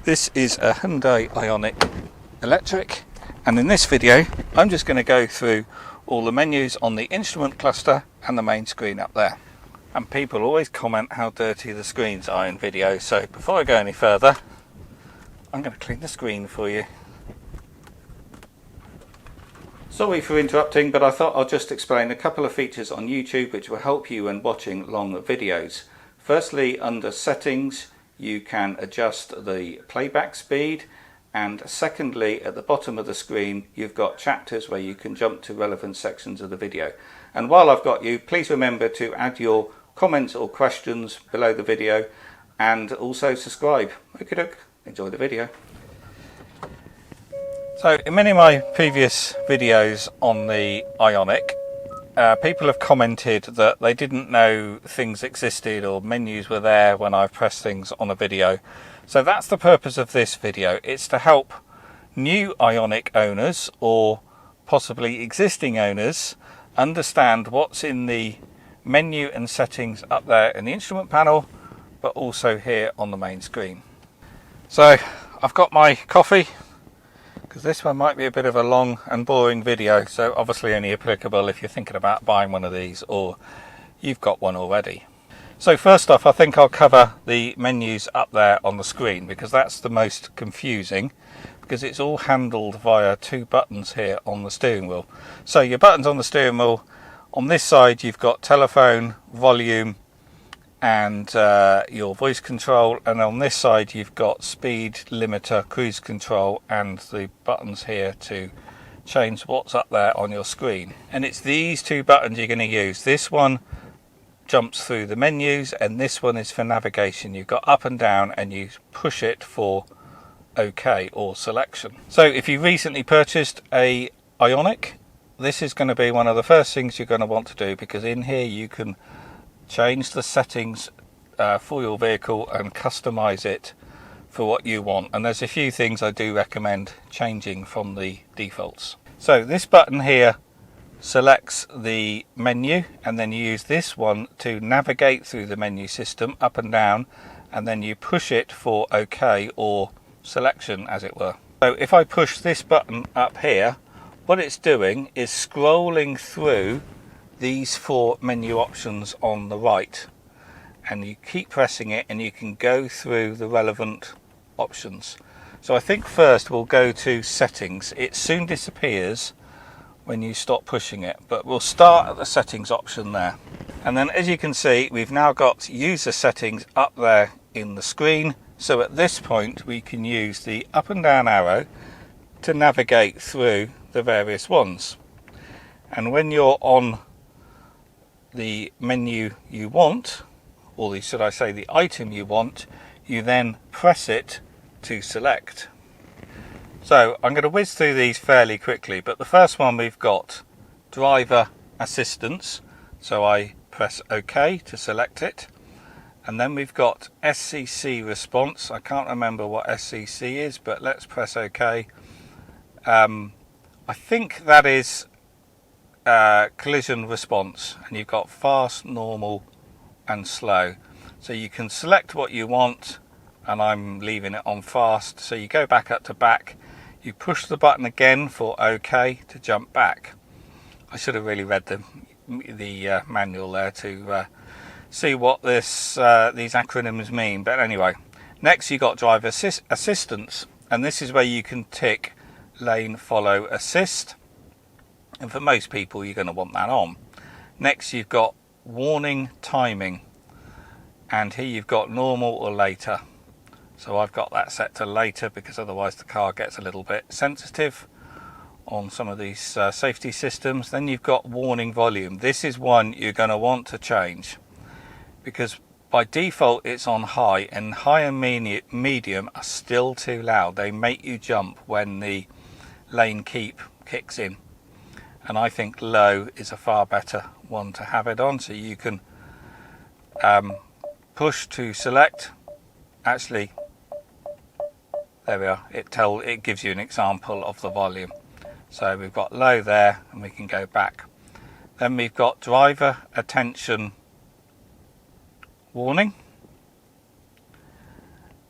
This is a Hyundai Ioniq Electric, and in this video I'm just going to go through all the menus on the instrument cluster and the main screen up there. And people always comment how dirty the screens are in videos, so before I go any further I'm going to clean the screen for you. Sorry for interrupting, but I thought I'll just explain a couple of features on YouTube which will help you when watching long videos. Firstly, under settings you can adjust the playback speed, and secondly, at the bottom of the screen you've got chapters where you can jump to relevant sections of the video. And while I've got you, please remember to add your comments or questions below the video, and also subscribe. Okie doke, enjoy the video. So in many of my previous videos on the Ioniq, people have commented that they didn't know things existed or menus were there when I've pressed things on a video. So that's the purpose of this video. It's to help new Ioniq owners or possibly existing owners understand what's in the menu and settings up there in the instrument panel, but also here on the main screen. So I've got my coffee, because this one might be a bit of a long and boring video, so obviously only applicable if you're thinking about buying one of these or you've got one already. So first off, I think I'll cover the menus up there on the screen, because that's the most confusing, because it's all handled via two buttons here on the steering wheel. So your buttons on the steering wheel, on this side you've got telephone, volume and your voice control, and on this side you've got speed limiter, cruise control, and the buttons here to change what's up there on your screen. And it's these two buttons you're going to use. This one jumps through the menus and this one is for navigation. You've got up and down, and you push it for OK or selection. So if you recently purchased a Ioniq, this is going to be one of the first things you're going to want to do, because in here you can change the settings for your vehicle and customize it for what you want. And there's a few things I do recommend changing from the defaults. So this button here selects the menu, and then you use this one to navigate through the menu system up and down, and then you push it for OK or selection, as it were. So if I push this button up here, what it's doing is scrolling through these four menu options on the right, and you keep pressing it and you can go through the relevant options. So I think first we'll go to settings. It soon disappears when you stop pushing it, but we'll start at the settings option there. And then as you can see, we've now got user settings up there in the screen. So at this point we can use the up and down arrow to navigate through the various ones. And when you're on the menu you want, or should I say the item you want, you then press it to select. So I'm going to whiz through these fairly quickly, but the first one we've got driver assistance, so I press OK to select it. And then we've got SCC response. I can't remember what SCC is, but let's press OK. I think that is collision response, and you've got fast, normal and slow. So you can select what you want, and I'm leaving it on fast. So you go back up to back, you push the button again for OK to jump back. I should have really read the manual there to see what these acronyms mean, but anyway. Next you got driver assistance, and this is where you can tick lane follow assist, and for most people you're going to want that on. Next you've got warning timing, and here you've got normal or later. So I've got that set to later, because otherwise the car gets a little bit sensitive on some of these safety systems. Then you've got warning volume. This is one you're going to want to change, because by default it's on high, and high and medium are still too loud. They make you jump when the lane keep kicks in. And I think low is a far better one to have it on. So you can push to select. Actually, there we are. It gives you an example of the volume. So we've got low there, and we can go back. Then we've got driver attention warning.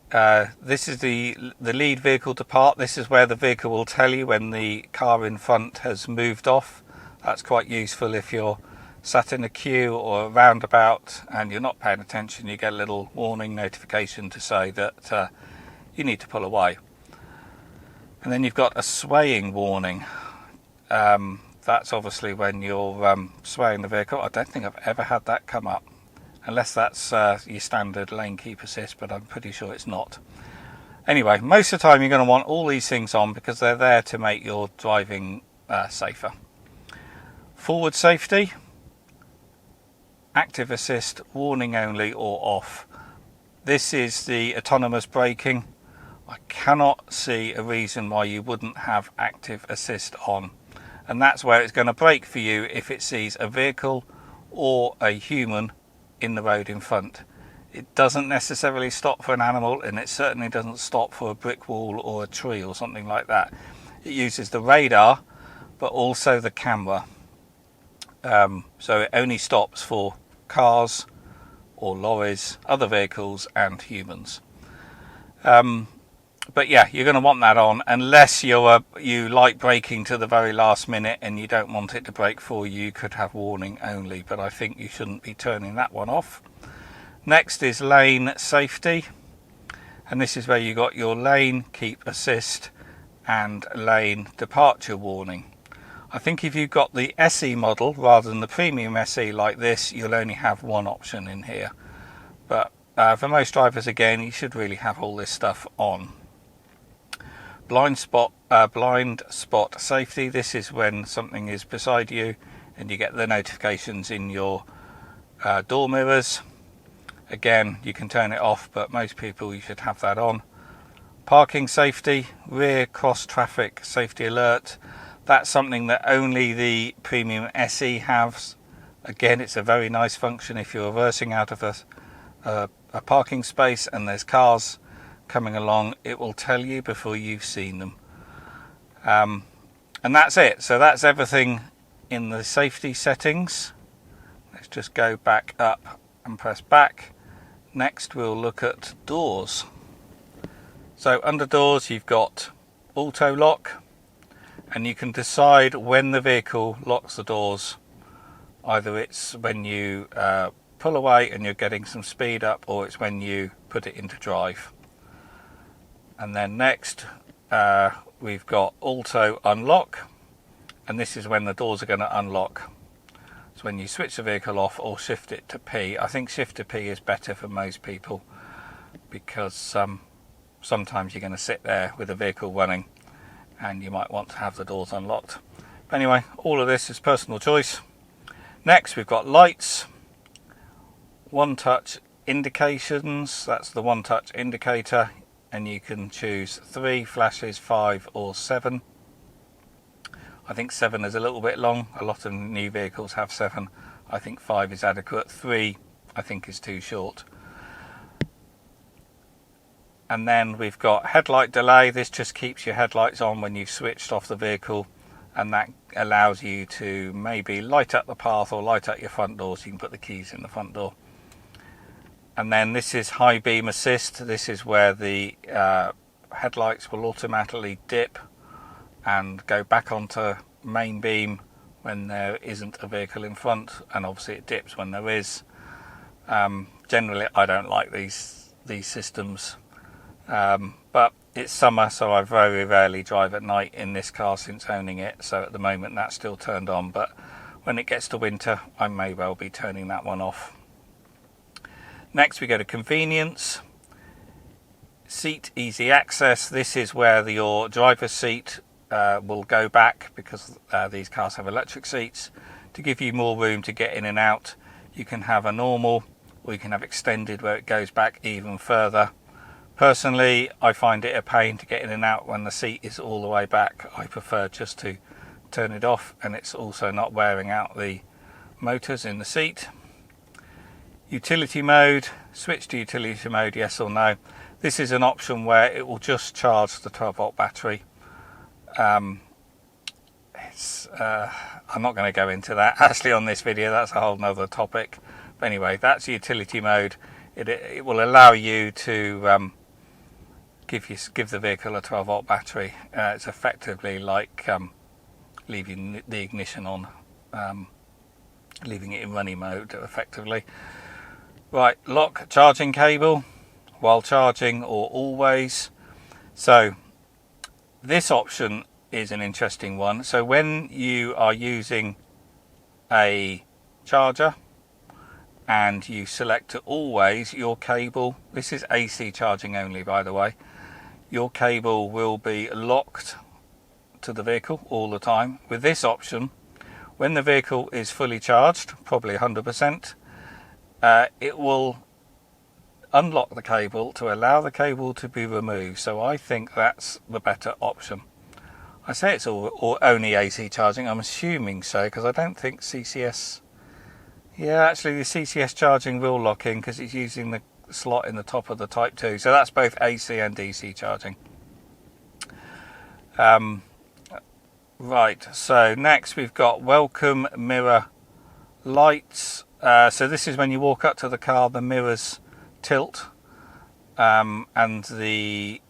This is the lead vehicle depart. This is where the vehicle will tell you when the car in front has moved off. That's quite useful if you're sat in a queue or a roundabout and you're not paying attention. You get a little warning notification to say that you need to pull away. And then you've got a swaying warning. That's obviously when you're swaying the vehicle. I don't think I've ever had that come up, unless that's your standard lane keep assist, but I'm pretty sure it's not. Anyway, most of the time you're going to want all these things on because they're there to make your driving safer. Forward safety, active assist, warning only or off. This is the autonomous braking. I cannot see a reason why you wouldn't have active assist on. And that's where it's going to brake for you if it sees a vehicle or a human in the road in front. It doesn't necessarily stop for an animal, and it certainly doesn't stop for a brick wall or a tree or something like that. It uses the radar but also the camera. So it only stops for cars or lorries, other vehicles and humans. But yeah, you're going to want that on unless you like braking to the very last minute and you don't want it to brake for you. You could have warning only, but I think you shouldn't be turning that one off. Next is lane safety, and this is where you got your lane keep assist and lane departure warning. I think if you've got the SE model rather than the premium SE like this, you'll only have one option in here. But for most drivers, again, you should really have all this stuff on. Blind spot safety. This is when something is beside you and you get the notifications in your door mirrors. Again, you can turn it off, but most people, you should have that on. Parking safety, rear cross traffic safety alert. That's something that only the premium SE has. Again, it's a very nice function if you're reversing out of a parking space and there's cars coming along. It will tell you before you've seen them. And that's it. So that's everything in the safety settings. Let's just go back up and press back. Next we'll look at doors. So under doors you've got auto lock, and you can decide when the vehicle locks the doors. Either it's when you pull away and you're getting some speed up, or it's when you put it into drive. And then next we've got auto unlock, and this is when the doors are going to unlock. So when you switch the vehicle off or shift it to P. I think shift to P is better for most people because sometimes you're going to sit there with the vehicle running and you might want to have the doors unlocked. But anyway, all of this is personal choice. Next we've got lights, one touch indications. That's the one touch indicator, and you can choose 3 flashes, 5 or 7. I think 7 is a little bit long. A lot of new vehicles have 7. I think 5 is adequate. 3 I think is too short. And then we've got headlight delay. This just keeps your headlights on when you've switched off the vehicle, and that allows you to maybe light up the path or light up your front door so you can put the keys in the front door. And then this is high beam assist. This is where the headlights will automatically dip and go back onto main beam when there isn't a vehicle in front, and obviously it dips when there is. Generally I don't like these systems, but it's summer, so I very rarely drive at night in this car since owning it, so at the moment that's still turned on, but when it gets to winter I may well be turning that one off. Next we go to convenience. Seat easy access. This is where your driver's seat will go back, because these cars have electric seats, to give you more room to get in and out. You can have a normal, or you can have extended where it goes back even further. Personally, I find it a pain to get in and out when the seat is all the way back. I prefer just to turn it off, and it's also not wearing out the motors in the seat. Utility mode, switch to utility mode, yes or no. This is an option where it will just charge the 12-volt battery. I'm not going to go into that actually on this video, that's a whole nother topic. But anyway, that's utility mode. It will allow you to give the vehicle a 12-volt battery. It's effectively like leaving the ignition on, leaving it in running mode effectively. Right, lock charging cable while charging or always. So this option is an interesting one. So when you are using a charger and you select to always, your cable, this is AC charging only by the way, your cable will be locked to the vehicle all the time. With this option, when the vehicle is fully charged, probably 100%, it will unlock the cable to allow the cable to be removed. So I think that's the better option. I say it's all only AC charging, I'm assuming so, because I don't think CCS... Yeah, actually the CCS charging will lock in because it's using the slot in the top of the Type 2. So that's both AC and DC charging. Right, so next we've got welcome mirror lights. So this is when you walk up to the car, the mirrors tilt and the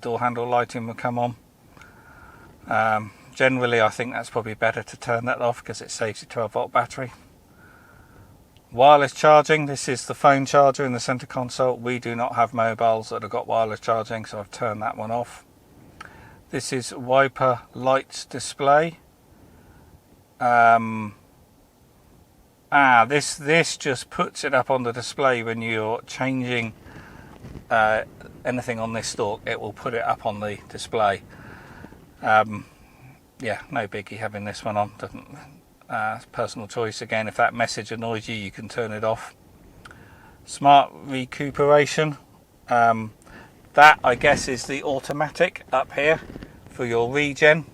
door handle lighting will come on. Generally I think that's probably better to turn that off because it saves your 12-volt battery. Wireless charging, this is the phone charger in the center console. We do not have mobiles that have got wireless charging, so I've turned that one off. This is wiper lights display. This just puts it up on the display when you're changing anything on this stalk. It will put it up on the display. Yeah, no biggie having this one on. Doesn't personal choice again. If that message annoys you, you can turn it off. Smart recuperation. That I guess is the automatic up here for your regen,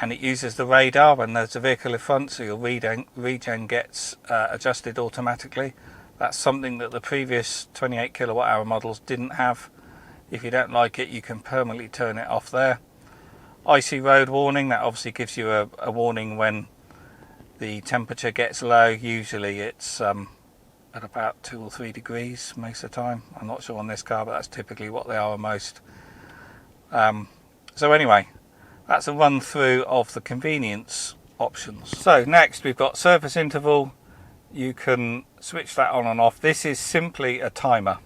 and it uses the radar when there's a vehicle in front, so your regen gets adjusted automatically. That's something that the previous 28 kilowatt hour models didn't have. If you don't like it, you can permanently turn it off there. Icy road warning, that obviously gives you a warning when the temperature gets low. Usually it's at about 2 or 3 degrees most of the time. I'm not sure on this car, but that's typically what they are on most. So anyway, that's a run through of the convenience options. So next we've got service interval. You can switch that on and off. This is simply a timer,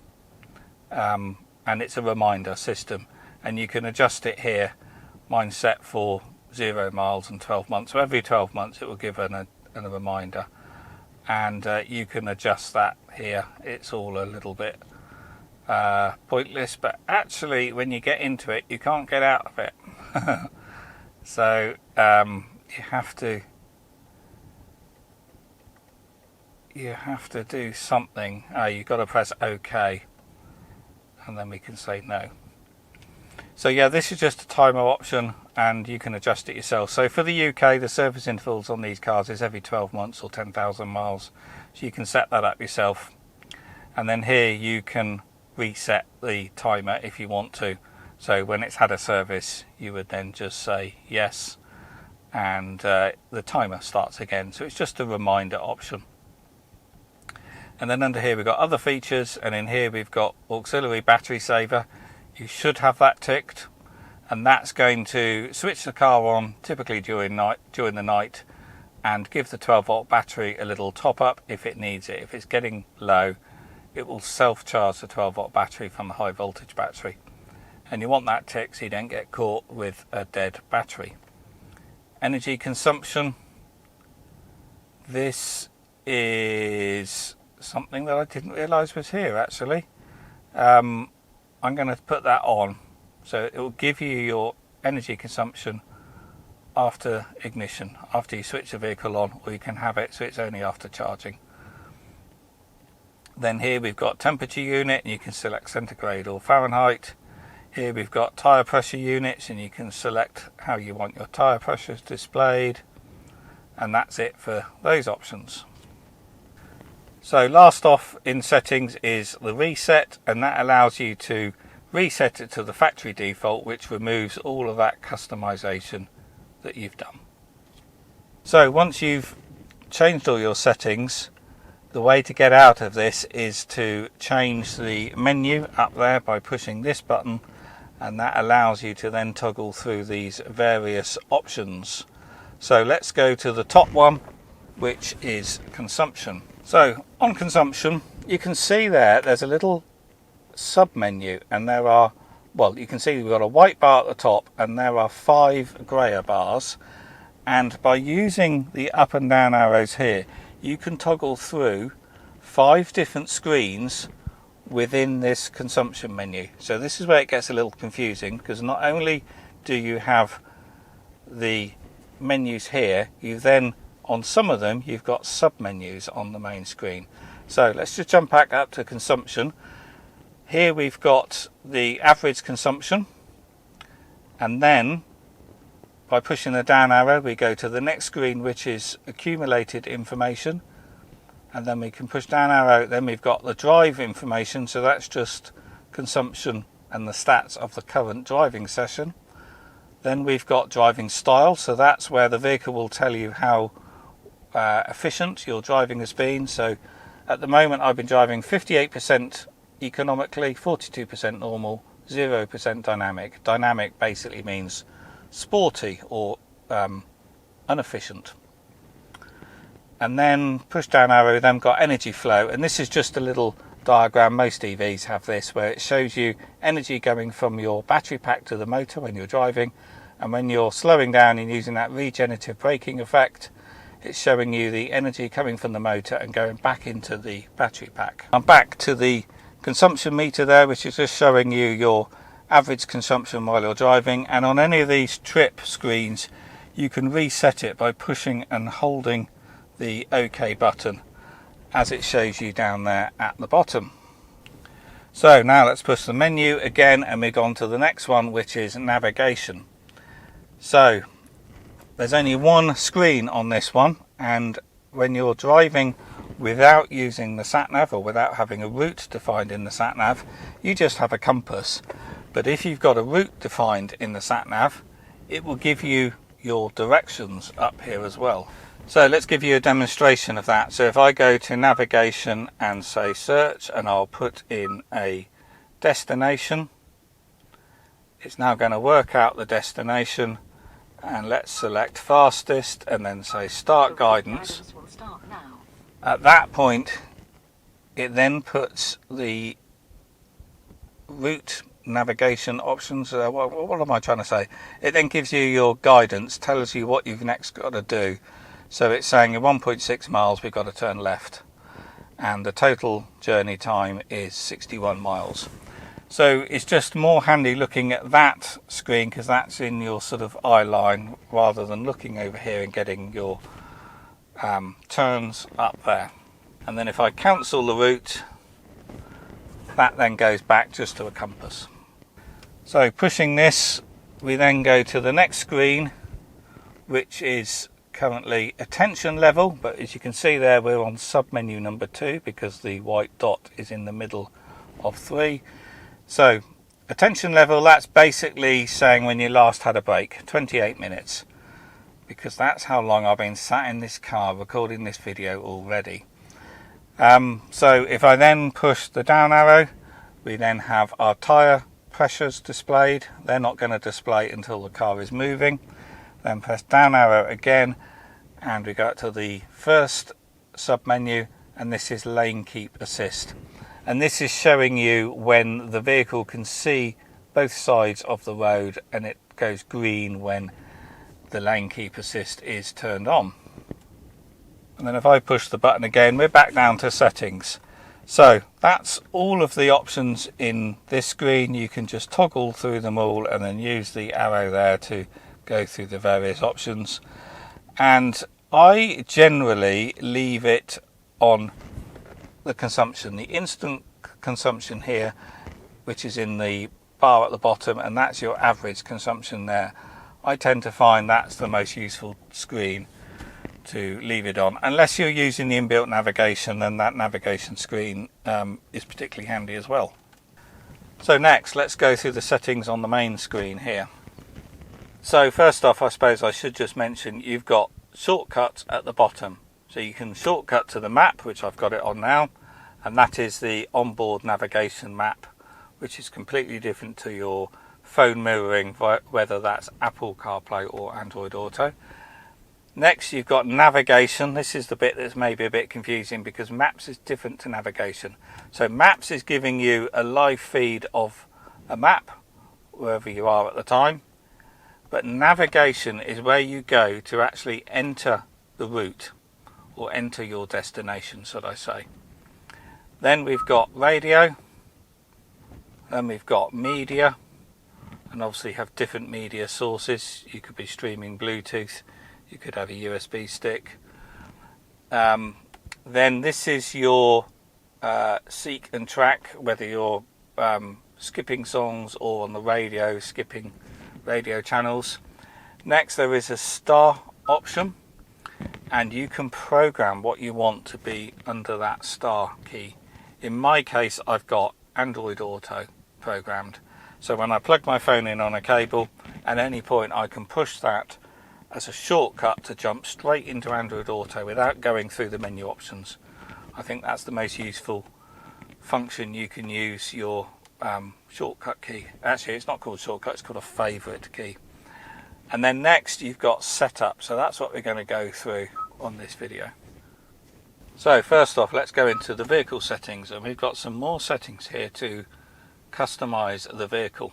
and it's a reminder system, and you can adjust it here. Mine's set for 0 miles and 12 months, so every 12 months it will give a reminder, and you can adjust that here. It's all a little bit pointless, but actually when you get into it you can't get out of it. So you have to do something. You've got to press OK, and then we can say no. So yeah, this is just a timer option, and you can adjust it yourself. So for the UK, the service intervals on these cars is every 12 months or 10,000 miles. So you can set that up yourself. And then here you can reset the timer if you want to. So when it's had a service, you would then just say yes, and the timer starts again. So it's just a reminder option. And then under here we've got other features, and in here we've got auxiliary battery saver. You should have that ticked, and that's going to switch the car on typically during the night and give the 12-volt battery a little top up if it needs it. If it's getting low, it will self-charge the 12-volt battery from the high voltage battery, and you want that ticked so you don't get caught with a dead battery. Energy consumption, this is something that I didn't realise was here actually. I'm going to put that on, so it will give you your energy consumption after ignition, after you switch the vehicle on, or you can have it so it's only after charging. Then here we've got temperature unit, and you can select centigrade or Fahrenheit. Here we've got tyre pressure units, and you can select how you want your tyre pressures displayed, and that's it for those options. So last off in settings is the reset, and that allows you to reset it to the factory default, which removes all of that customization that you've done. So once you've changed all your settings, the way to get out of this is to change the menu up there by pushing this button, and that allows you to then toggle through these various options. So let's go to the top one, which is consumption. So on consumption, you can see there's a little sub menu, and there are, well, you can see we've got a white bar at the top and there are 5 grayer bars, and by using the up and down arrows here you can toggle through 5 different screens within this consumption menu. So this is where it gets a little confusing, because not only do you have the menus here, you then, on some of them, you've got sub menus on the main screen. So let's just jump back up to consumption. Here we've got the average consumption, and then by pushing the down arrow we go to the next screen, which is accumulated information, and then we can push down arrow, then we've got the drive information, so that's just consumption and the stats of the current driving session. Then we've got driving style, so that's where the vehicle will tell you how efficient your driving has been. So at the moment I've been driving 58% economically, 42% normal, 0% dynamic. Dynamic basically means sporty or inefficient. And then push down arrow, then got energy flow, and this is just a little diagram, most EVs have this, where it shows you energy going from your battery pack to the motor when you're driving, and when you're slowing down and using that regenerative braking effect, it's showing you the energy coming from the motor and going back into the battery pack. I'm back to the consumption meter there, which is just showing you your average consumption while you're driving, and on any of these trip screens you can reset it by pushing and holding the OK button, as it shows you down there at the bottom. So now let's push the menu again and we go on to the next one, which is navigation. So there's only one screen on this one, and when you're driving without using the sat-nav or without having a route defined in the sat-nav, you just have a compass. But if you've got a route defined in the sat-nav, it will give you your directions up here as well. So let's give you a demonstration of that. So if I go to navigation and say search, and I'll put in a destination, it's now going to work out the destination, and let's select fastest and then say start guidance. At that point it then puts the route navigation options, what am I trying to say? It then gives you your guidance, tells you what you've next got to do. So it's saying in 1.6 miles we've got to turn left, and the total journey time is 61 miles. So it's just more handy looking at that screen, because that's in your sort of eye line, rather than looking over here and getting your turns up there. And then if I cancel the route, that then goes back just to a compass. So pushing this, we then go to the next screen, which is currently attention level, but as you can see there we're on sub menu number 2 because the white dot is in the middle of 3. So attention level, that's basically saying when you last had a break, 28 minutes, because that's how long I've been sat in this car recording this video already. So if I then push the down arrow, we then have our tyre pressures displayed. They're not going to display until the car is moving. Then press down arrow again and we go to the first sub menu, and this is lane keep assist, and this is showing you when the vehicle can see both sides of the road, and it goes green when the lane keep assist is turned on. And then if I push the button again, we're back down to settings. So that's all of the options in this screen. You can just toggle through them all and then use the arrow there to go through the various options. And I generally leave it on the consumption, the instant consumption here, which is in the bar at the bottom, and that's your average consumption there. I tend to find that's the most useful screen to leave it on, unless you're using the inbuilt navigation, then that navigation screen is particularly handy as well. So next, let's go through the settings on the main screen here. So first off, I suppose I should just mention you've got shortcuts at the bottom. So you can shortcut to the map, which I've got it on now, and that is the onboard navigation map, which is completely different to your phone mirroring, whether that's Apple CarPlay or Android Auto. Next, you've got navigation. This is the bit that's maybe a bit confusing because maps is different to navigation. So maps is giving you a live feed of a map wherever you are at the time, but navigation is where you go to actually enter the route or enter your destination, should I say. Then we've got radio, then we've got media, and obviously have different media sources. You could be streaming Bluetooth, you could have a USB stick. Then this is your seek and track, whether you're skipping songs or on the radio, skipping radio channels. Next, there is a star option, and you can program what you want to be under that star key. In my case, I've got Android Auto programmed, so when I plug my phone in on a cable, at any point I can push that as a shortcut to jump straight into Android Auto without going through the menu options. I think that's the most useful function you can use your shortcut key. Actually, it's not called shortcut, it's called a favourite key. And then next you've got setup, so that's what we're going to go through on this video. So first off, let's go into the vehicle settings, and we've got some more settings here to customise the vehicle.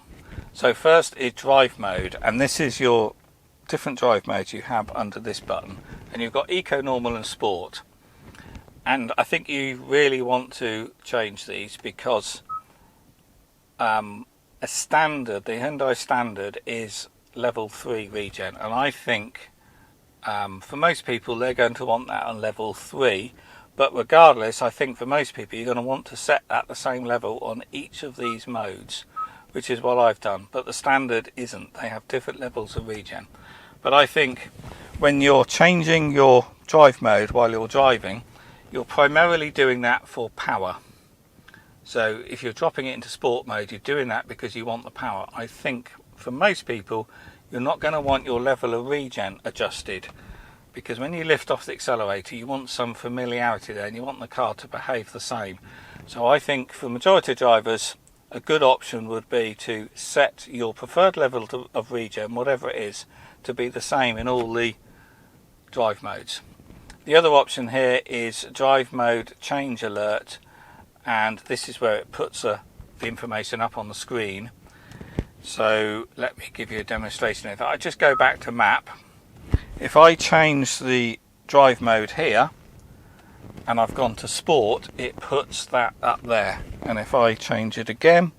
So first is drive mode, and this is your different drive modes you have under this button, and you've got eco, normal and sport. And I think you really want to change these because a standard, the Hyundai standard, is level 3 regen, and I think for most people they're going to want that on level 3, but regardless, I think for most people you're going to want to set at the same level on each of these modes, which is what I've done. But the standard isn't, they have different levels of regen. But I think when you're changing your drive mode while you're driving, you're primarily doing that for power. So if you're dropping it into sport mode, you're doing that because you want the power. I think for most people you're not going to want your level of regen adjusted, because when you lift off the accelerator you want some familiarity there and you want the car to behave the same. So I think for majority of drivers a good option would be to set your preferred level of regen, whatever it is, to be the same in all the drive modes. The other option here is drive mode change alert, and this is where it puts the information up on the screen. So let me give you a demonstration. If I just go back to map, if I change the drive mode here and I've gone to sport, it puts that up there, and if I change it again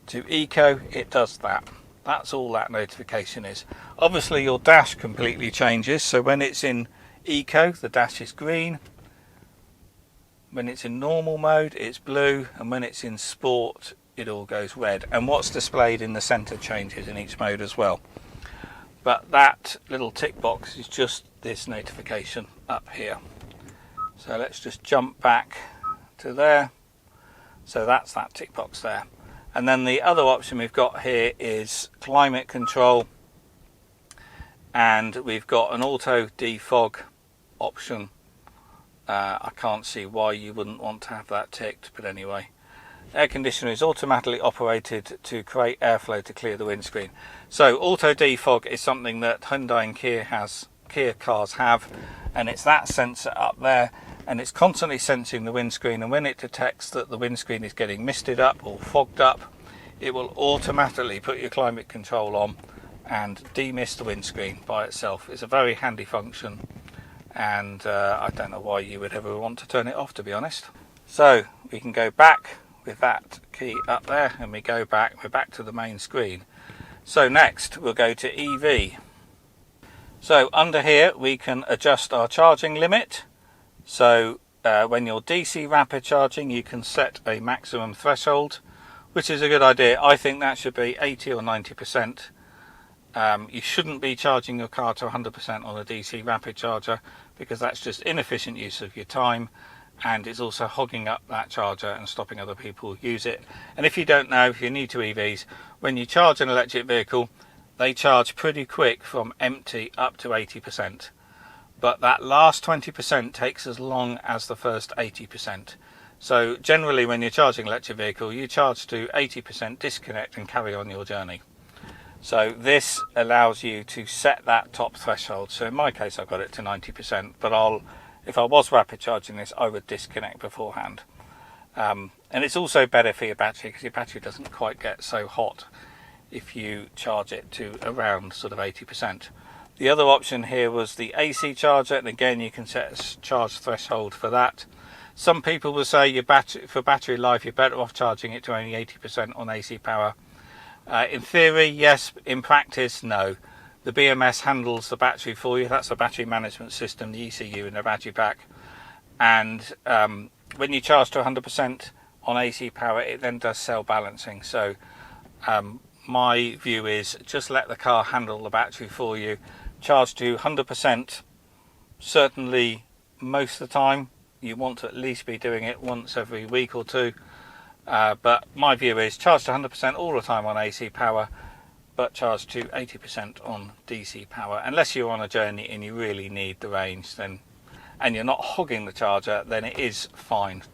to eco, it does that. That's all that notification is. Obviously your dash completely changes, so when it's in eco the dash is green, when it's in normal mode it's blue, and when it's in sport it all goes red, and what's displayed in the center changes in each mode as well. But that little tick box is just this notification up here. So let's just jump back to there. So that's that tick box there. And then the other option we've got here is climate control, and we've got an auto defog option. I can't see why you wouldn't want to have that ticked, but anyway. Air conditioner is automatically operated to create airflow to clear the windscreen. So auto defog is something that Hyundai and Kia cars have, and it's that sensor up there, and it's constantly sensing the windscreen, and when it detects that the windscreen is getting misted up or fogged up, it will automatically put your climate control on and demist the windscreen by itself. It's a very handy function, and I don't know why you would ever want to turn it off, to be honest. So we can go back with that key up there, and we're back to the main screen. So next we'll go to EV. So under here we can adjust our charging limit. So when you're DC rapid charging you can set a maximum threshold, which is a good idea. I think that should be 80 or 90%. You shouldn't be charging your car to 100% on a DC rapid charger, because that's just inefficient use of your time, and it's also hogging up that charger and stopping other people use it. And if you don't know, if you're new to EVs, when you charge an electric vehicle, they charge pretty quick from empty up to 80%. But that last 20% takes as long as the first 80%. So generally when you're charging an electric vehicle, you charge to 80%, disconnect and carry on your journey. So this allows you to set that top threshold. So in my case I've got it to 90%, but if I was rapid charging this, I would disconnect beforehand. And it's also better for your battery, because your battery doesn't quite get so hot if you charge it to around sort of 80%. The other option here was the AC charger, and again you can set a charge threshold for that. Some people will say for battery life you're better off charging it to only 80% on AC power. In theory, yes. In practice, no. The BMS handles the battery for you. That's the battery management system, the ECU in the battery pack. And when you charge to 100% on AC power, it then does cell balancing. So my view is just let the car handle the battery for you. Charge to 100%, certainly most of the time. You want to at least be doing it once every week or two. But my view is charge to 100% all the time on AC power, but charge to 80% on DC power. Unless you're on a journey and you really need the range, then, and you're not hogging the charger, then it is fine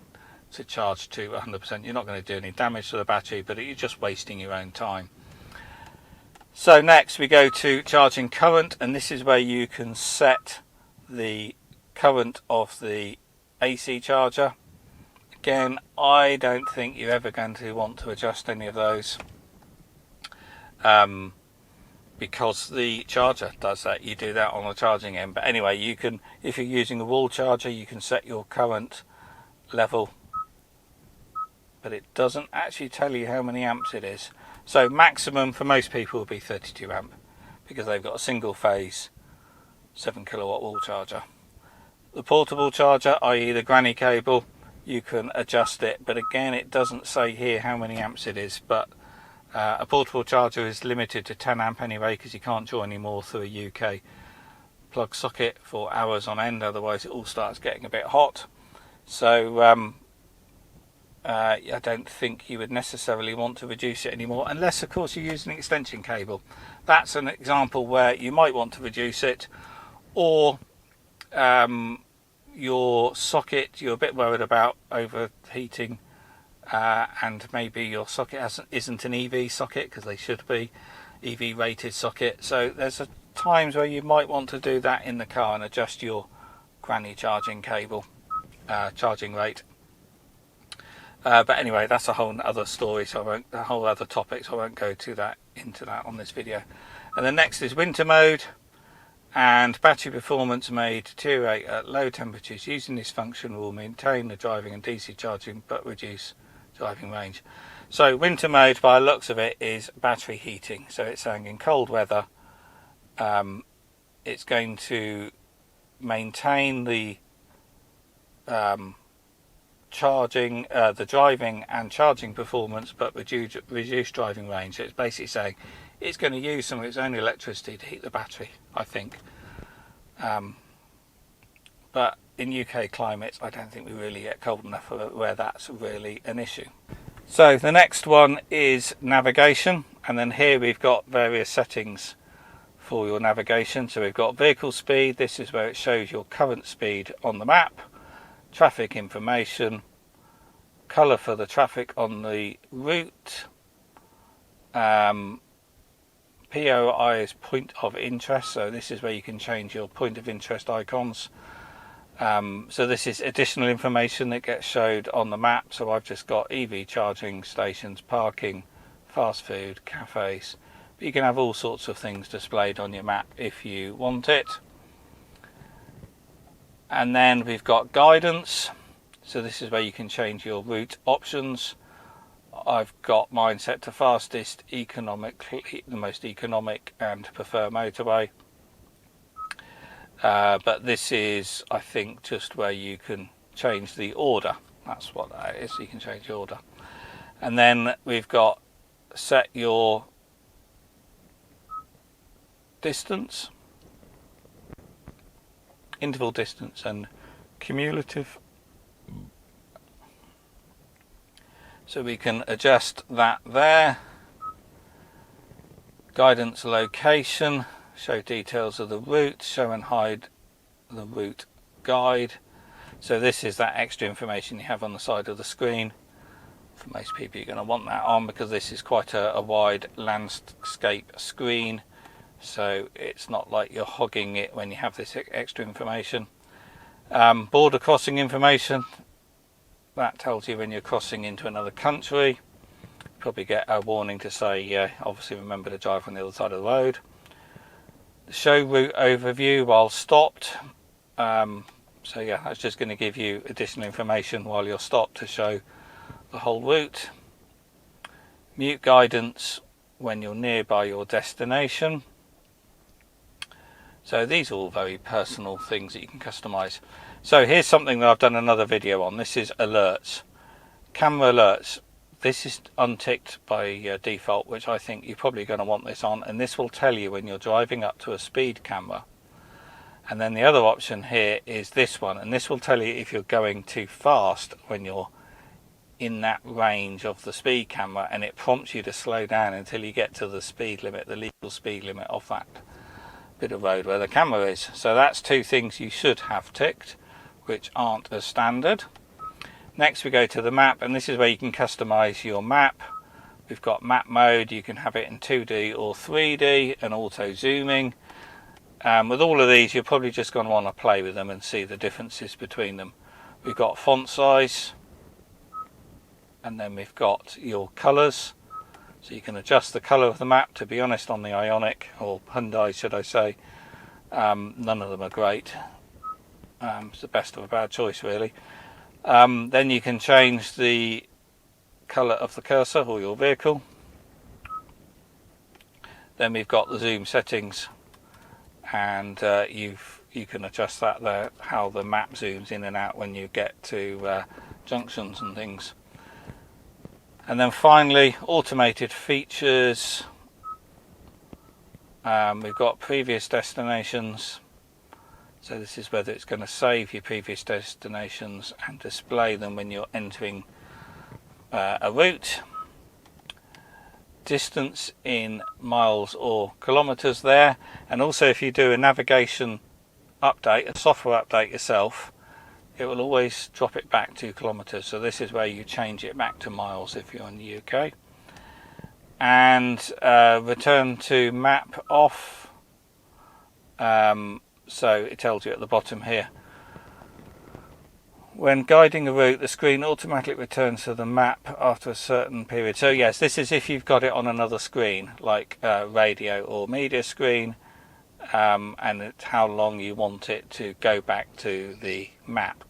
to charge to 100%. You're not going to do any damage to the battery, but you're just wasting your own time. So next we go to charging current, and this is where you can set the current of the AC charger. Again, I don't think you're ever going to want to adjust any of those because the charger does that. You do that on the charging end. But anyway, you can, if you're using a wall charger, you can set your current level, but it doesn't actually tell you how many amps it is. So maximum for most people will be 32 amp because they've got a single phase 7 kilowatt wall charger. The portable charger, i.e. the granny cable, you can adjust it, but again it doesn't say here how many amps it is. But a portable charger is limited to 10 amp anyway, because you can't draw any more through a UK plug socket for hours on end, otherwise it all starts getting a bit hot. So I don't think you would necessarily want to reduce it anymore, unless of course you use an extension cable. That's an example where you might want to reduce it, or your socket, you're a bit worried about overheating, and maybe your socket isn't an EV socket, because they should be EV rated socket. So there's times where you might want to do that in the car and adjust your granny charging cable charging rate. But anyway, that's a whole other story, so a whole other topic, so I won't go into that on this video. And the next is winter mode. And battery performance may deteriorate at low temperatures. Using this function will maintain the driving and DC charging but reduce driving range. So winter mode, by the looks of it, is battery heating. So it's saying in cold weather it's going to maintain the charging, the driving and charging performance, but reduce driving range. So it's basically saying it's going to use some of its own electricity to heat the battery, I think. But in UK climates, I don't think we really get cold enough where that's really an issue. So the next one is navigation, and then here we've got various settings for your navigation. So we've got vehicle speed. This is where it shows your current speed on the map. Traffic information, colour for the traffic on the route. POI is point of interest, so this is where you can change your point of interest icons. So this is additional information that gets showed on the map. So I've just got EV charging stations, parking, fast food, cafes. But you can have all sorts of things displayed on your map if you want it. And then we've got guidance. So this is where you can change your route options. I've got mine set to fastest, economically, the most economic, and prefer motorway. But this is, I think, just where you can change the order. That's what that is. You can change the order. And then we've got set your distance, interval distance, and cumulative. So we can adjust that there. Guidance location, show details of the route, show and hide the route guide. So this is that extra information you have on the side of the screen. For most people, you're going to want that on because this is quite a wide landscape screen, so it's not like you're hogging it when you have this extra information. Border crossing information, that tells you when you're crossing into another country. Probably get a warning to say obviously remember to drive on the other side of the road. The show route overview while stopped, so yeah, that's just going to give you additional information while you're stopped to show the whole route. Mute guidance when you're nearby your destination. So these are all very personal things that you can customize. So here's something that I've done another video on. This is alerts, camera alerts. This is unticked by default, which I think you're probably going to want this on, and this will tell you when you're driving up to a speed camera. And then the other option here is this one, and this will tell you if you're going too fast when you're in that range of the speed camera, and it prompts you to slow down until you get to the speed limit, the legal speed limit of that bit of road where the camera is. So that's two things you should have ticked, which aren't as standard. Next we go to the map, and this is where you can customize your map. We've got map mode, you can have it in 2D or 3D, and auto zooming. With all of these, you're probably just going to want to play with them and see the differences between them. We've got font size, and then we've got your colours. So you can adjust the colour of the map. To be honest, on the Ioniq, or Hyundai should I say, none of them are great. It's the best of a bad choice really. Then you can change the colour of the cursor or your vehicle. Then we've got the zoom settings, and you can adjust that there, how the map zooms in and out when you get to junctions and things. And then finally, automated features. We've got previous destinations. So this is whether it's going to save your previous destinations and display them when you're entering a route. Distance in miles or kilometers there. And also if you do a navigation update, a software update yourself, it will always drop it back 2 kilometers. So this is where you change it back to miles if you're in the UK. And return to map off. So it tells you at the bottom here. When guiding a route, the screen automatically returns to the map after a certain period. So yes, this is if you've got it on another screen, like radio or media screen, and it's how long you want it to go back to the map.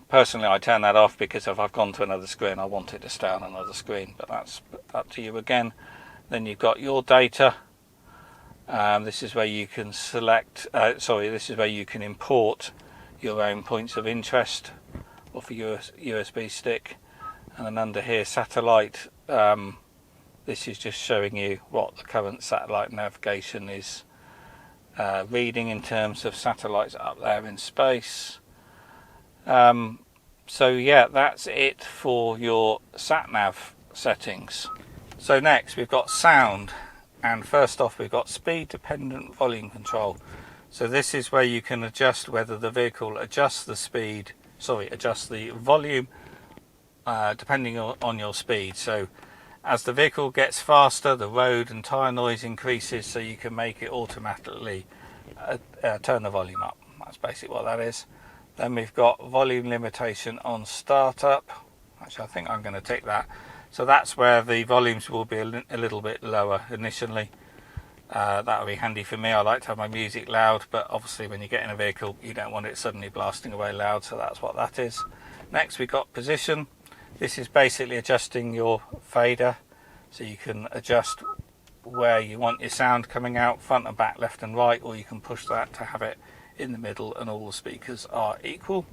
Personally, I turn that off because if I've gone to another screen, I want it to stay on another screen, but that's up to you again. Then you've got your data. This is where you can select, this is where you can import your own points of interest off a USB stick. And then under here, satellite, this is just showing you what the current satellite navigation is reading in terms of satellites up there in space. So yeah, that's it for your sat-nav settings. So next we've got sound, and first off we've got speed dependent volume control. So this is where you can adjust whether the vehicle adjusts the volume depending on your speed. So as the vehicle gets faster, the road and tyre noise increases, so you can make it automatically turn the volume up. That's basically what that is. Then we've got volume limitation on startup. Actually, I think I'm going to tick that. So that's where the volumes will be a little bit lower initially. That'll be handy for me. I like to have my music loud, but obviously when you get in a vehicle you don't want it suddenly blasting away loud, so that's what that is. Next we've got position. This is basically adjusting your fader, so you can adjust where you want your sound coming out, front and back, left and right, or you can push that to have it in the middle and all the speakers are equal.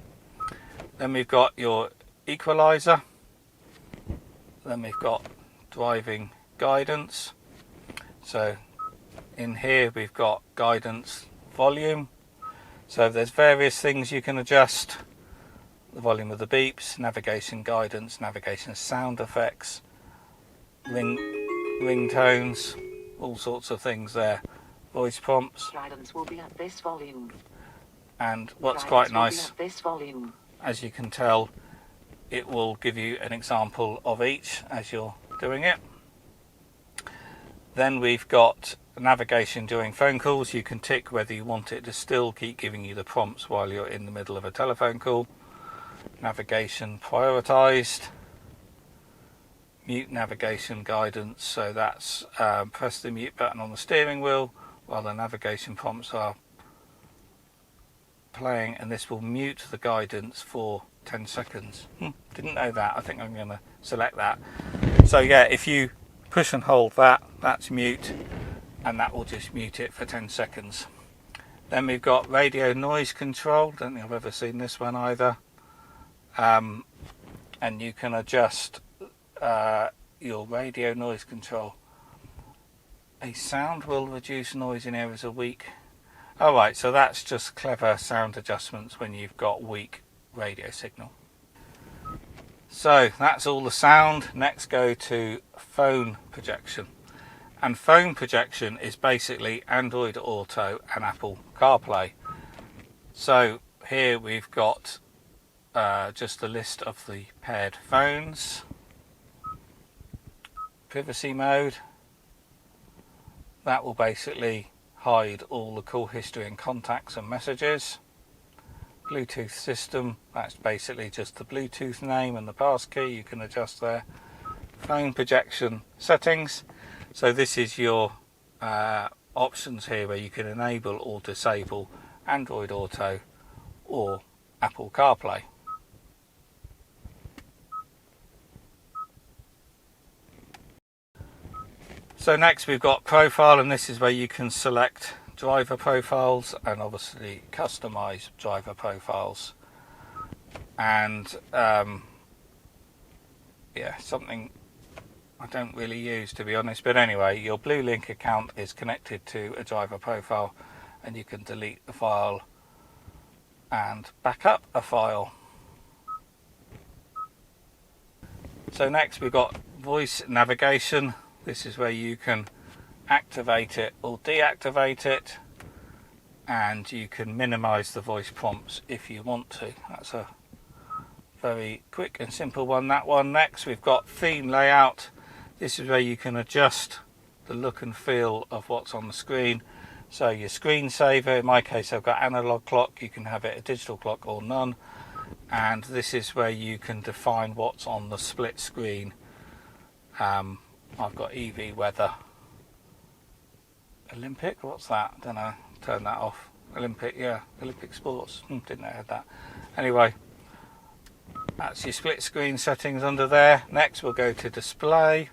Then we've got your equalizer. Then we've got driving guidance. So in here we've got guidance volume. So there's various things you can adjust. The volume of the beeps, navigation guidance, navigation sound effects, ringtones, all sorts of things there. Voice prompts. Guidance will be at this volume. And what's quite nice, as you can tell, it will give you an example of each as you're doing it. Then we've got navigation during phone calls. You can tick whether you want it to still keep giving you the prompts while you're in the middle of a telephone call. Navigation prioritized. Mute navigation guidance, so that's press the mute button on the steering wheel while the navigation prompts are playing, and this will mute the guidance for 10 seconds. Didn't know that. I think I'm going to select that. So yeah, if you push and hold that, that's mute, and that will just mute it for 10 seconds. Then we've got radio noise control. Don't think I've ever seen this one either. And you can adjust your radio noise control. A sound will reduce noise in areas of weak. Alright, so that's just clever sound adjustments when you've got weak radio signal. So that's all the sound. Next go to phone projection. And phone projection is basically Android Auto and Apple CarPlay. So here we've got just a list of the paired phones. Privacy mode. That will basically hide all the call history and contacts and messages. Bluetooth system, that's basically just the Bluetooth name and the passkey, you can adjust there. Phone projection settings, so this is your options here where you can enable or disable Android Auto or Apple CarPlay. So next we've got profile, and this is where you can select driver profiles and obviously customize driver profiles. And yeah, something I don't really use, to be honest, but anyway, your Bluelink account is connected to a driver profile, and you can delete the file and back up a file. So next we've got voice navigation. This is where you can activate it or deactivate it, and you can minimize the voice prompts if you want to. That's a very quick and simple one, that one. Next we've got theme layout. This is where you can adjust the look and feel of what's on the screen. So your screensaver, in my case I've got analog clock, you can have it a digital clock or none. And this is where you can define what's on the split screen. I've got EV weather. Olympic, what's that? I don't know, turn that off. Olympic, yeah, Olympic sports, didn't know I had that. Anyway, that's your split screen settings under there. Next we'll go to display.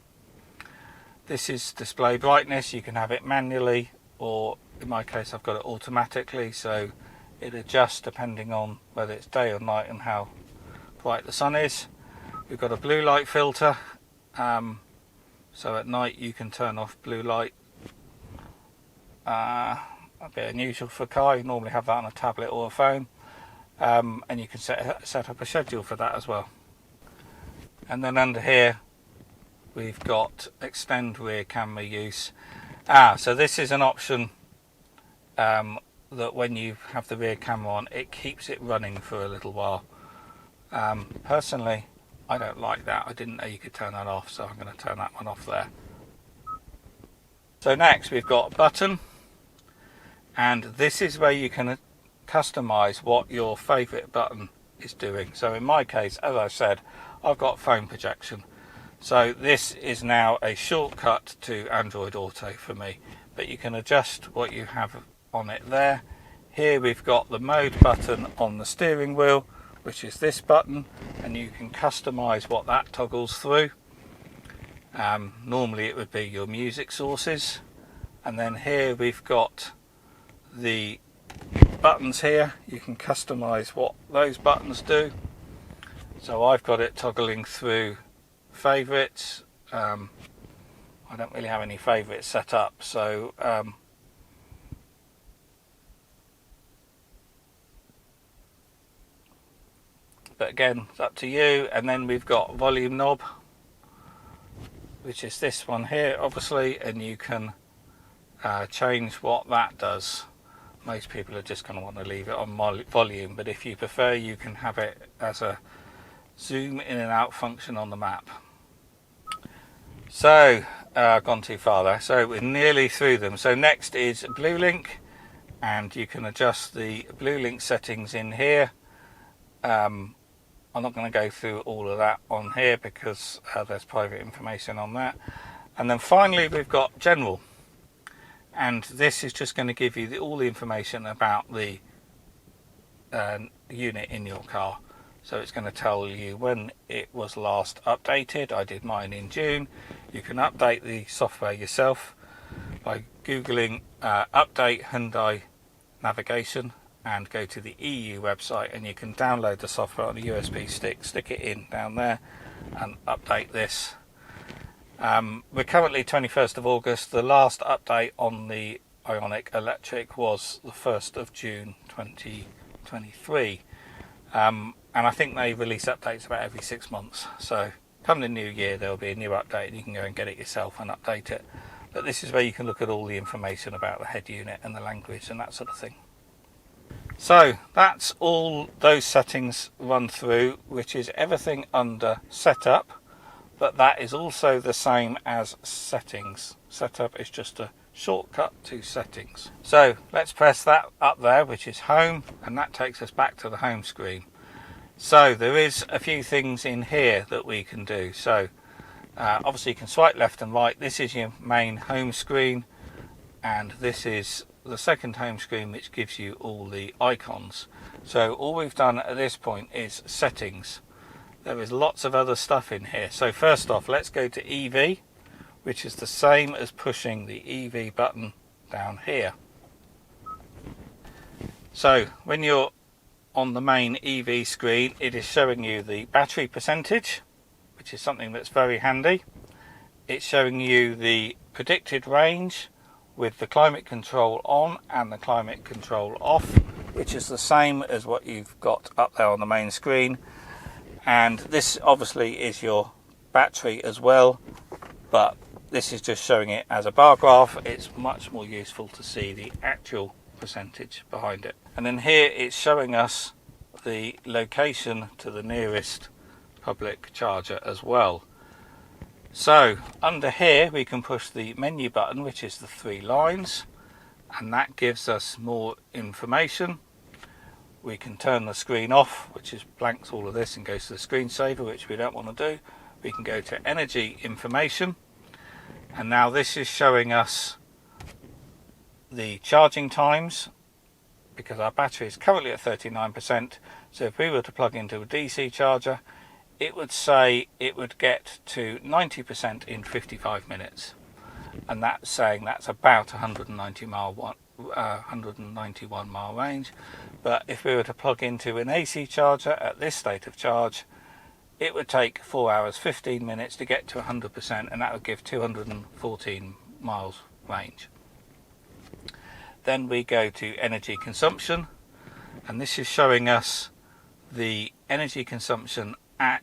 This is display brightness. You can have it manually, or in my case I've got it automatically, so it adjusts depending on whether it's day or night and how bright the sun is. We've got a blue light filter, so at night you can turn off blue light. A bit unusual for a car, you normally have that on a tablet or a phone, and you can set up a schedule for that as well. And then under here we've got extend rear camera use. So this is an option that when you have the rear camera on, it keeps it running for a little while. Personally, I don't like that. I didn't know you could turn that off, so I'm going to turn that one off there. So next we've got a button, and this is where you can customize what your favorite button is doing. So in my case, as I said, I've got phone projection. So this is now a shortcut to Android Auto for me, but you can adjust what you have on it there. Here we've got the mode button on the steering wheel, which is this button, and you can customize what that toggles through. Normally it would be your music sources, and then here we've got the buttons here. You can customize what those buttons do. So I've got it toggling through favorites. I don't really have any favorites set up, so but again, it's up to you. And then we've got volume knob, which is this one here obviously, and you can change what that does. most people are just going to want to leave it on volume, but if you prefer, you can have it as a zoom in and out function on the map. So I've gone too far there, so we're nearly through them. So next is Bluelink, and you can adjust the Bluelink settings in here. I'm not going to go through all of that on here because there's private information on that. And then finally we've got General, and this is just going to give you all the information about the unit in your car. So it's going to tell you when it was last updated. I did mine in June. You can update the software yourself by googling update Hyundai navigation and go to the EU website, and you can download the software on a USB stick, stick it in down there and update this. We're currently 21st of August. The last update on the Ioniq Electric was the 1st of June 2023. And I think they release updates about every 6 months. So come the new year, there'll be a new update and you can go and get it yourself and update it. But this is where you can look at all the information about the head unit and the language and that sort of thing. So that's all those settings run through, which is everything under setup, but that is also the same as settings. Setup is just a shortcut to settings. So let's press that up there, which is home, and that takes us back to the home screen. So there is a few things in here that we can do. So obviously you can swipe left and right. This is your main home screen, and this is the second home screen, which gives you all the icons. So all we've done at this point is settings. There is lots of other stuff in here. So first off, let's go to EV, which is the same as pushing the EV button down here. So when you're on the main EV screen, it is showing you the battery percentage, which is something that's very handy. It's showing you the predicted range with the climate control on and the climate control off, which is the same as what you've got up there on the main screen. And this obviously is your battery as well, but this is just showing it as a bar graph. It's much more useful to see the actual percentage behind it. And then here it's showing us the location to the nearest public charger as well. So under here we can push the menu button, which is the 3 lines, and that gives us more information. We can turn the screen off, which is blanks all of this and goes to the screensaver, which we don't want to do. We can go to energy information, and now this is showing us the charging times, because our battery is currently at 39%. So if we were to plug into a DC charger, it would say it would get to 90% in 55 minutes, and that's saying that's about 191 mile range. But if we were to plug into an AC charger at this state of charge, it would take 4 hours 15 minutes to get to 100%, and that would give 214 miles range. Then we go to energy consumption, and this is showing us the energy consumption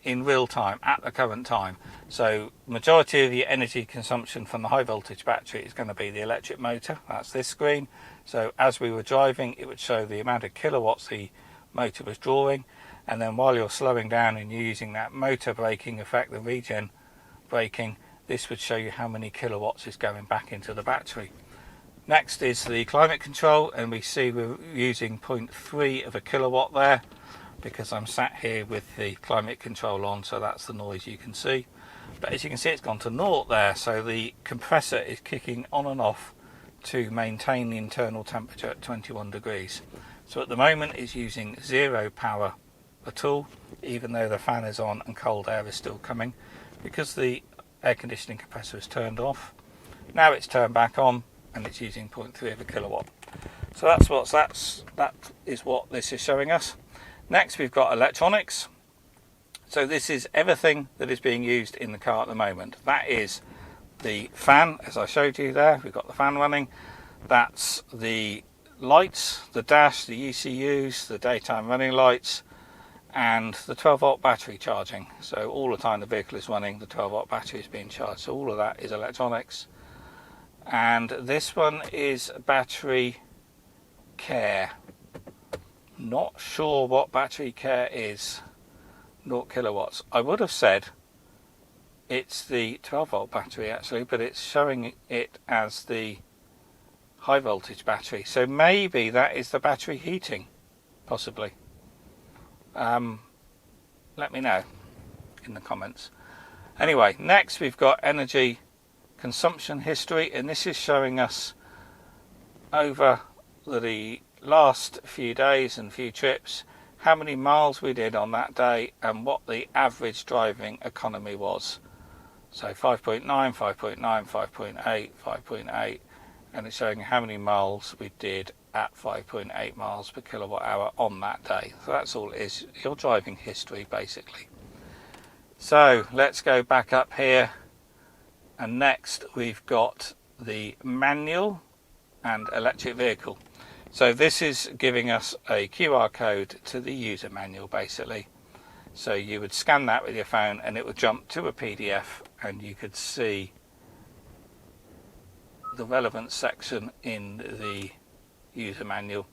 in real time at the current time. So majority of the energy consumption from the high voltage battery is going to be the electric motor. That's this screen. So as we were driving, it would show the amount of kilowatts the motor was drawing, and then while you're slowing down and you're using that motor braking effect, the regen braking, this would show you how many kilowatts is going back into the battery. Next is the climate control, and we see we're using 0.3 of a kilowatt there, because I'm sat here with the climate control on, so that's the noise you can see. But as you can see, it's gone to 0 there, so the compressor is kicking on and off to maintain the internal temperature at 21 degrees. So at the moment it's using 0 power at all, even though the fan is on and cold air is still coming, because the air conditioning compressor is turned off. Now it's turned back on and it's using 0.3 of a kilowatt. So that is what this is showing us. Next we've got electronics. So this is everything that is being used in the car at the moment. That is the fan, as I showed you there. We've got the fan running. That's the lights, the dash, the ECUs, the daytime running lights, and the 12-volt battery charging. So all the time the vehicle is running, the 12-volt battery is being charged. So all of that is electronics. And this one is battery care. Not sure what battery care is. 0 kilowatts. I would have said it's the 12 volt battery actually, but it's showing it as the high voltage battery. So maybe that is the battery heating, possibly. Let me know in the comments. Anyway, next we've got energy consumption history, and this is showing us over the last few days and few trips how many miles we did on that day and what the average driving economy was. So 5.9, 5.9, 5.8, 5.8, and it's showing how many miles we did at 5.8 miles per kilowatt hour on that day. So that's all it is, your driving history basically. So let's go back up here, and next we've got the manual and electric vehicle. So this is giving us a QR code to the user manual basically. So you would scan that with your phone and it would jump to a PDF and you could see the relevant section in the user manual.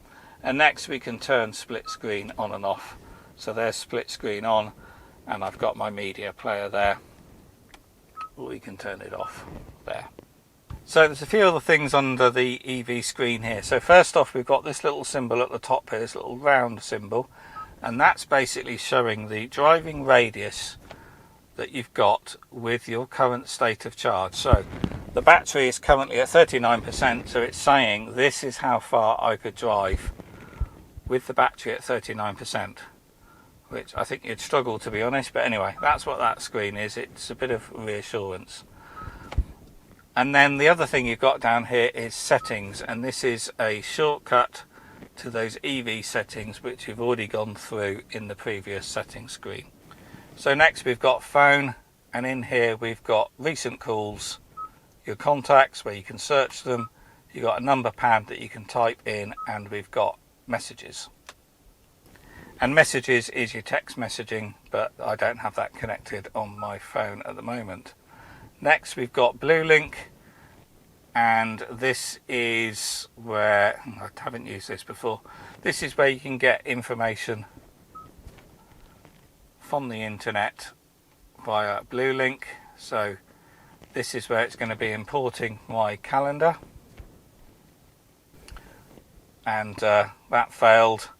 And next we can turn split screen on and off. So there's split screen on, and I've got my media player there. We can turn it off there. So there's a few other things under the EV screen here. So first off, we've got this little symbol at the top here, this little round symbol, and that's basically showing the driving radius that you've got with your current state of charge. So the battery is currently at 39%, so it's saying this is how far I could drive with the battery at 39%, which I think you'd struggle, to be honest, but anyway, that's what that screen is. It's a bit of reassurance. And then the other thing you've got down here is settings, and this is a shortcut to those EV settings which we've already gone through in the previous settings screen. So next we've got phone, and in here we've got recent calls, your contacts where you can search them, you've got a number pad that you can type in, and we've got messages. And messages is your text messaging, but I don't have that connected on my phone at the moment. Next we've got Bluelink, and this is where, I haven't used this before, this is where you can get information from the internet via Bluelink. So this is where it's going to be importing my calendar, and that failed,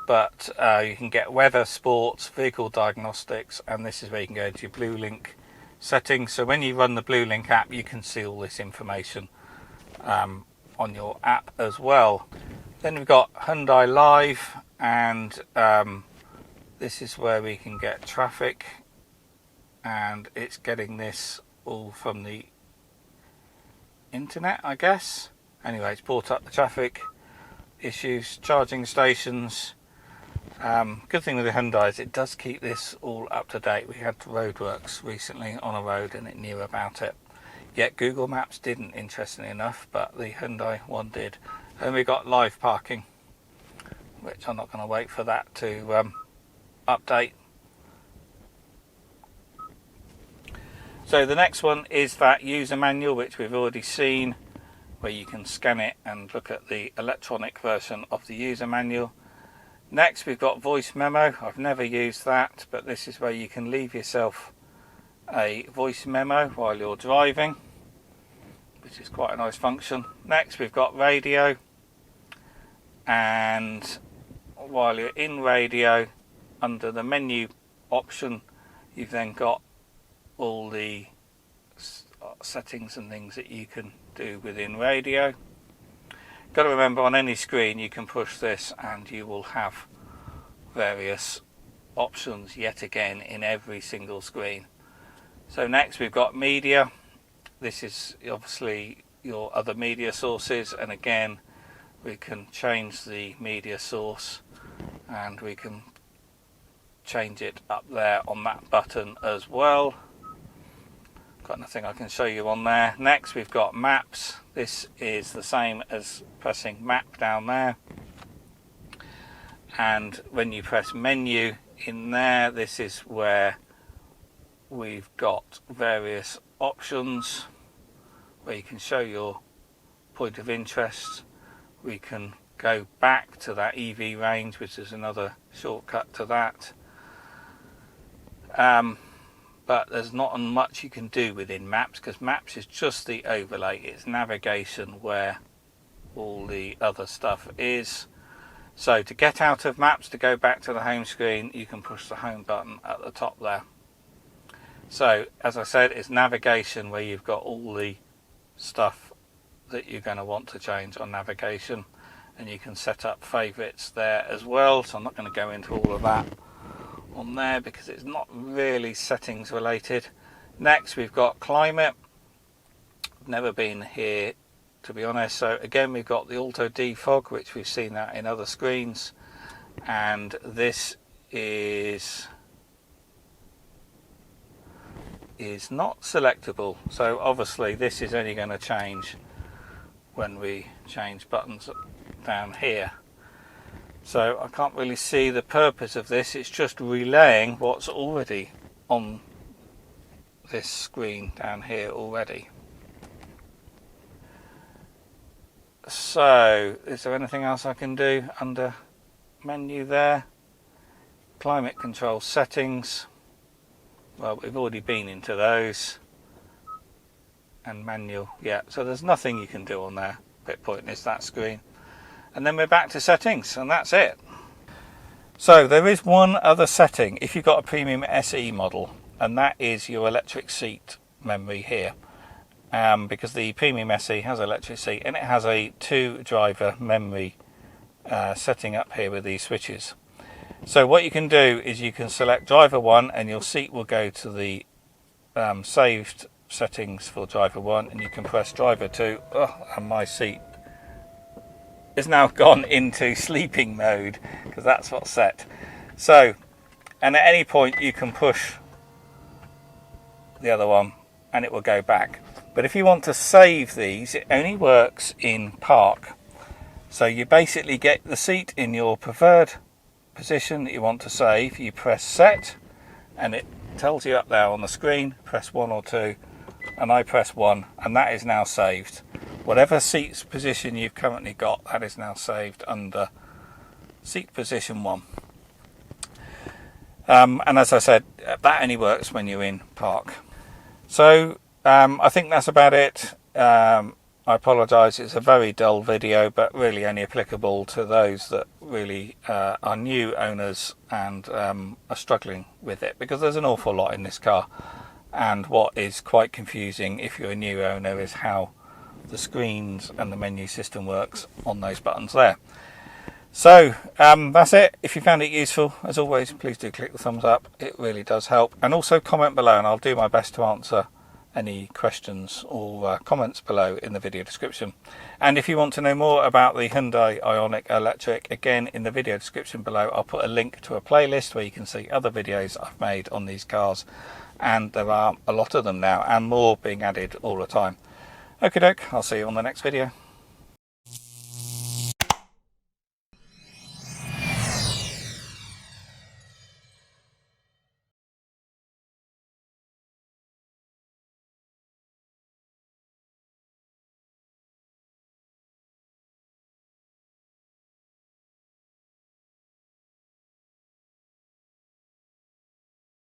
but you can get weather, sports, vehicle diagnostics, and this is where you can go to your Bluelink settings. So when you run the Bluelink app, you can see all this information on your app as well. Then we've got Hyundai Live, and this is where we can get traffic, and it's getting this all from the internet, I guess. Anyway, it's brought up the traffic issues, charging stations. Good thing with the Hyundai is it does keep this all up to date. We had roadworks recently on a road and it knew about it. Yet Google Maps didn't, interestingly enough, but the Hyundai one did. And we got live parking, which I'm not going to wait for that to update. So the next one is that user manual, which we've already seen, where you can scan it and look at the electronic version of the user manual. Next we've got voice memo. I've never used that, but this is where you can leave yourself a voice memo while you're driving, which is quite a nice function. Next we've got radio, and while you're in radio, under the menu option, you've then got all the settings and things that you can do within radio. Got to remember, on any screen you can push this and you will have various options yet again in every single screen. So next we've got media. This is obviously your other media sources, and again we can change the media source and we can change it up there on that button as well. Got nothing I can show you on there. Next we've got maps. This is the same as pressing map down there, and when you press menu in there, this is where we've got various options where you can show your point of interest. We can go back to that EV range, which is another shortcut to that. But there's not much you can do within maps, because maps is just the overlay. It's navigation where all the other stuff is. So to get out of maps, to go back to the home screen, you can push the home button at the top there. So as I said, it's navigation where you've got all the stuff that you're going to want to change on navigation, and you can set up favourites there as well. So I'm not going to go into all of that on there because it's not really settings related. Next we've got climate. I've never been here, to be honest. So again, we've got the auto defog, which we've seen that in other screens, and this is not selectable. So obviously this is only going to change when we change buttons down here. So I can't really see the purpose of this. It's just relaying what's already on this screen down here already. So is there anything else I can do under menu there? Climate control settings. Well, we've already been into those. And manual, yeah. So there's nothing you can do on there. Bit pointless, that screen. And then we're back to settings, and that's it. So there is one other setting if you've got a premium SE model, and that is your electric seat memory here. Because the premium SE has electric seat, and it has a 2-driver memory setting up here with these switches. So what you can do is you can select driver 1, and your seat will go to the saved settings for driver 1, and you can press driver 2, and my seat is now gone into sleeping mode because that's what's set. So, and at any point you can push the other one and it will go back. But if you want to save these, it only works in park. So you basically get the seat in your preferred position that you want to save. You press set and it tells you up there on the screen, press 1 or 2, and I press 1, and that is now saved. Whatever seat's position you've currently got, that is now saved under seat position 1. And as I said, that only works when you're in park. So I think that's about it. I apologise, it's a very dull video, but really only applicable to those that really are new owners and are struggling with it, because there's an awful lot in this car. And what is quite confusing if you're a new owner is how the screens and the menu system works on those buttons there. So that's it. If you found it useful, as always, please do click the thumbs up. It really does help. And also comment below, and I'll do my best to answer any questions or comments below in the video description. And if you want to know more about the Hyundai Ioniq Electric, again in the video description below I'll put a link to a playlist where you can see other videos I've made on these cars, and there are a lot of them now and more being added all the time. Okie doke, I'll see you on the next video.